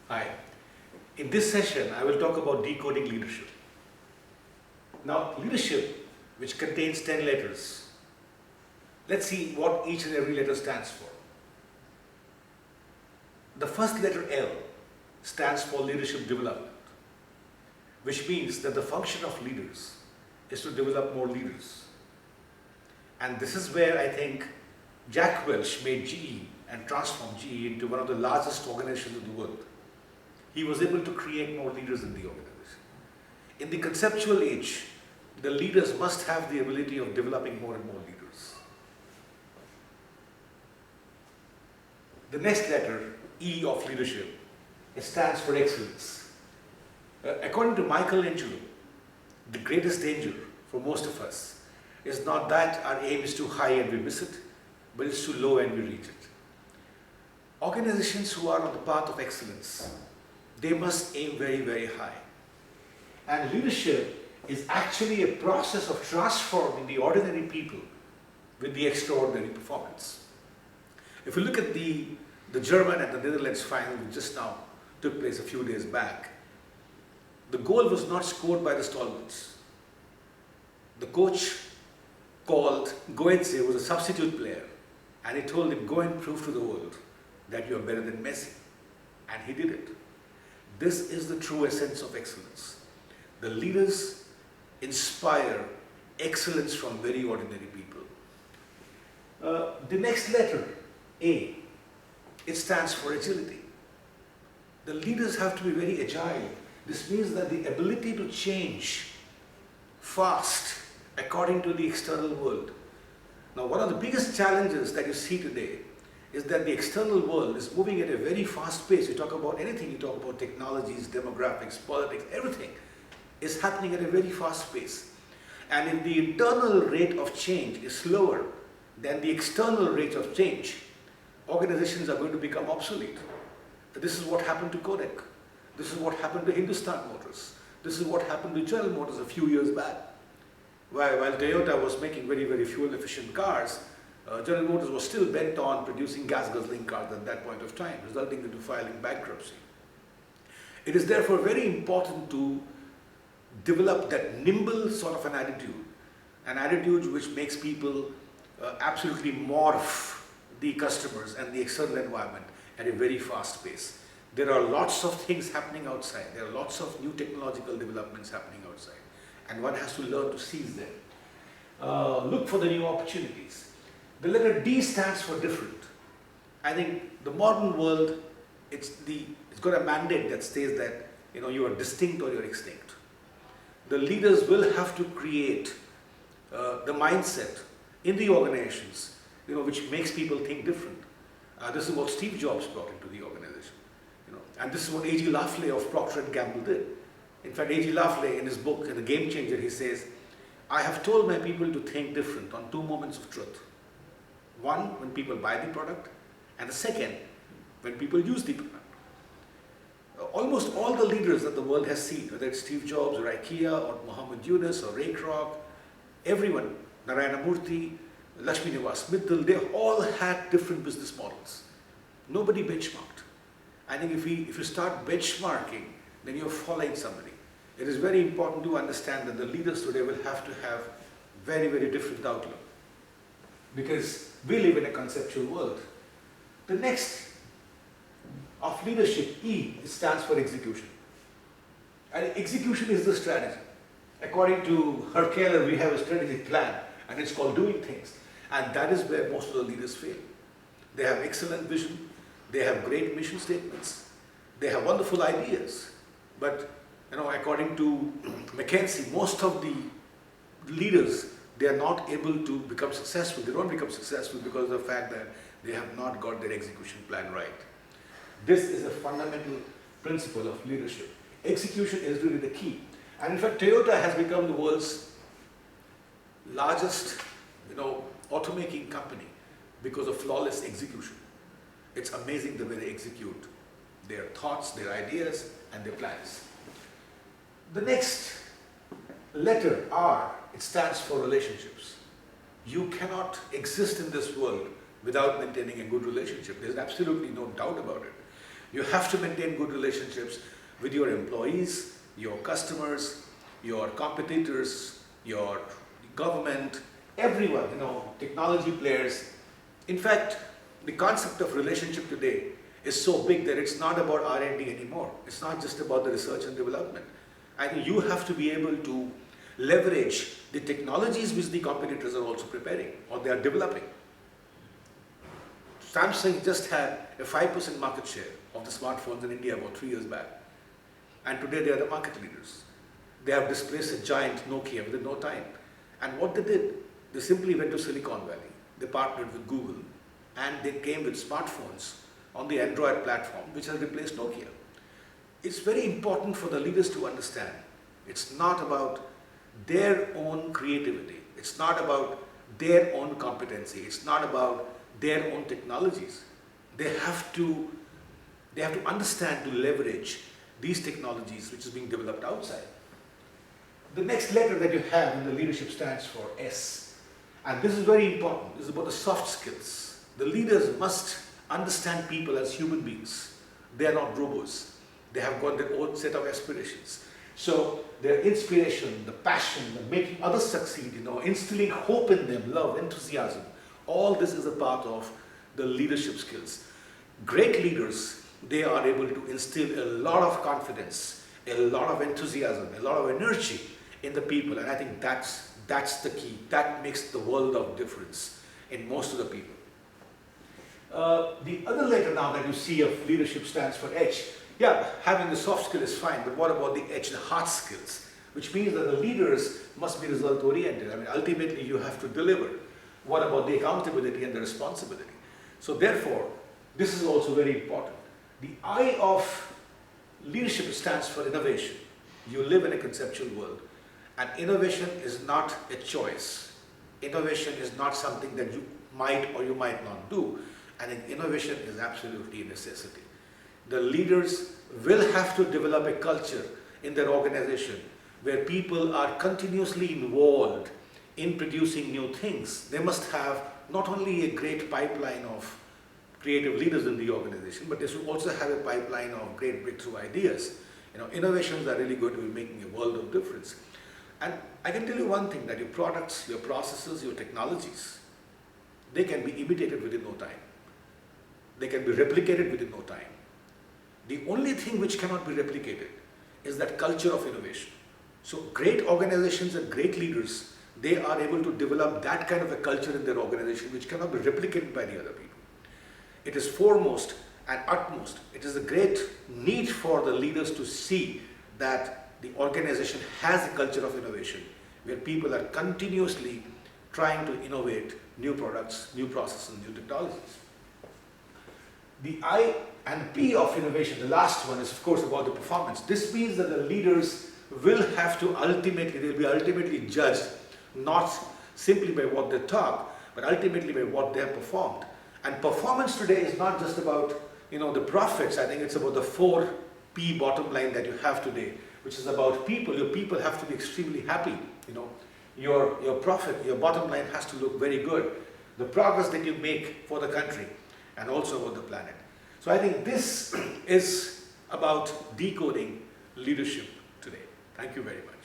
Hi. In this session, I will talk about decoding leadership. Now, leadership, which contains 10 letters, let's see what each and every letter stands for. The first letter L stands for leadership development, which means that the function of leaders is to develop more leaders. And this is where I think Jack Welch made GE and transformed GE into one of the largest organizations in the world. He was able to create more leaders in the organization. In the conceptual age, the leaders must have the ability of developing more and more leaders. The next letter, E of leadership, it stands for excellence. According to Michelangelo, the greatest danger for most of us is not that our aim is too high and we miss it, but it's too low and we reach it. Organizations who are on the path of excellence, they must aim very, very high. And leadership is actually a process of transforming the ordinary people with the extraordinary performance. If you look at the German and the Netherlands final, which just now took place a few days back, the goal was not scored by the stalwarts. The coach called Goetze, who was a substitute player, and he told him, go and prove to the world that you are better than Messi. And he did it. This is the true essence of excellence. The leaders inspire excellence from very ordinary people. The next letter, A, it stands for agility. The leaders have to be very agile. This means that the ability to change fast according to the external world. Now, one of the biggest challenges that you see today is that the external world is moving at a very fast pace. You talk about anything, you talk about technologies, demographics, politics, everything is happening at a very fast pace. And if the internal rate of change is slower than the external rate of change, organizations are going to become obsolete. This is what happened to Kodak. This is what happened to Hindustan Motors. This is what happened to General Motors a few years back. While Toyota was making very, very fuel-efficient cars, General Motors was still bent on producing gas-guzzling cars at that point of time, resulting into filing bankruptcy. It is therefore very important to develop that nimble sort of an attitude which makes people absolutely morph the customers and the external environment at a very fast pace. There are lots of things happening outside. There are lots of new technological developments happening outside, and one has to learn to seize them. Look for the new opportunities. The letter D stands for different. I think the modern world, it's got a mandate that says that you are distinct or you're extinct. The leaders will have to create the mindset in the organizations, which makes people think different. This is what Steve Jobs brought into the organization, and this is what A.G. Lafley of Procter & Gamble did. In fact, A.G. Lafley, in his book, in The Game Changer, he says, I have told my people to think different on two moments of truth. One, when people buy the product, and the second, when people use the product. Almost all the leaders that the world has seen, whether it's Steve Jobs or IKEA or Muhammad Yunus or Ray Kroc, everyone, Narayana Murthy, Lakshmi Nivas Mittal, they all had different business models. Nobody benchmarked. I think if you start benchmarking, then you're following somebody. It is very important to understand that the leaders today will have to have very, very different outlook, because we live in a conceptual world. The next of leadership, E, it stands for execution. And execution is the strategy. According to Herkeller, we have a strategic plan, and it's called doing things. And that is where most of the leaders fail. They have excellent vision, they have great mission statements, they have wonderful ideas. But according to McKinsey, most of the leaders, they are not able to become successful. They don't become successful because of the fact that they have not got their execution plan right. This is a fundamental principle of leadership. Execution is really the key. And in fact, Toyota has become the world's largest, automaking company because of flawless execution. It's amazing the way they execute their thoughts, their ideas, and their plans. The next letter, R, it stands for relationships. You cannot exist in this world without maintaining a good relationship. There's absolutely no doubt about it. You have to maintain good relationships with your employees, your customers, your competitors, your government, everyone, technology players. In fact, the concept of relationship today is so big that it's not about R&D anymore. It's not just about the research and development. I think you have to be able to leverage the technologies which the competitors are also preparing or they are developing. Samsung just had a 5% market share of the smartphones in India about 3 years back. And today they are the market leaders. They have displaced a giant Nokia within no time. And what they did, they simply went to Silicon Valley. They partnered with Google and they came with smartphones on the Android platform, which has replaced Nokia. It's very important for the leaders to understand it's not about their own creativity. It's not about their own competency. It's not about their own technologies. They have to understand to leverage these technologies which is being developed outside. The next letter that you have in the leadership stands for S. And this is very important. This is about the soft skills. The leaders must understand people as human beings. They are not robots. They have got their own set of aspirations. So their inspiration, the passion, the making others succeed, instilling hope in them, love, enthusiasm, all this is a part of the leadership skills. Great leaders, they are able to instill a lot of confidence, a lot of enthusiasm, a lot of energy in the people, and I think that's the key. That makes the world of difference in most of the people. The other letter now that you see of leadership stands for H. Yeah, having the soft skill is fine, but what about the H, the hard skills? Which means that the leaders must be result oriented. I mean, ultimately you have to deliver. What about the accountability and the responsibility? So therefore, this is also very important. The I of leadership stands for innovation. You live in a conceptual world, and innovation is not a choice. Innovation is not something that you might or you might not do. I think innovation is absolutely a necessity. The leaders will have to develop a culture in their organization where people are continuously involved in producing new things. They must have not only a great pipeline of creative leaders in the organization, but they should also have a pipeline of great breakthrough ideas. Innovations are really going to be making a world of difference. And I can tell you one thing, that your products, your processes, your technologies, they can be imitated within no time. They can be replicated within no time. The only thing which cannot be replicated is that culture of innovation. So great organizations and great leaders, they are able to develop that kind of a culture in their organization which cannot be replicated by the other people. It is foremost and utmost. It is a great need for the leaders to see that the organization has a culture of innovation where people are continuously trying to innovate new products, new processes, new technologies. The I and P of innovation, the last one, is of course about the performance. This means that the leaders will have to they'll be ultimately judged not simply by what they talk, but ultimately by what they have performed. And performance today is not just about the profits. I think it's about the 4P bottom line that you have today, which is about people. Your people have to be extremely happy. Your profit, your bottom line has to look very good. The progress that you make for the country and also about the planet. So I think this is about decoding leadership today. Thank you very much.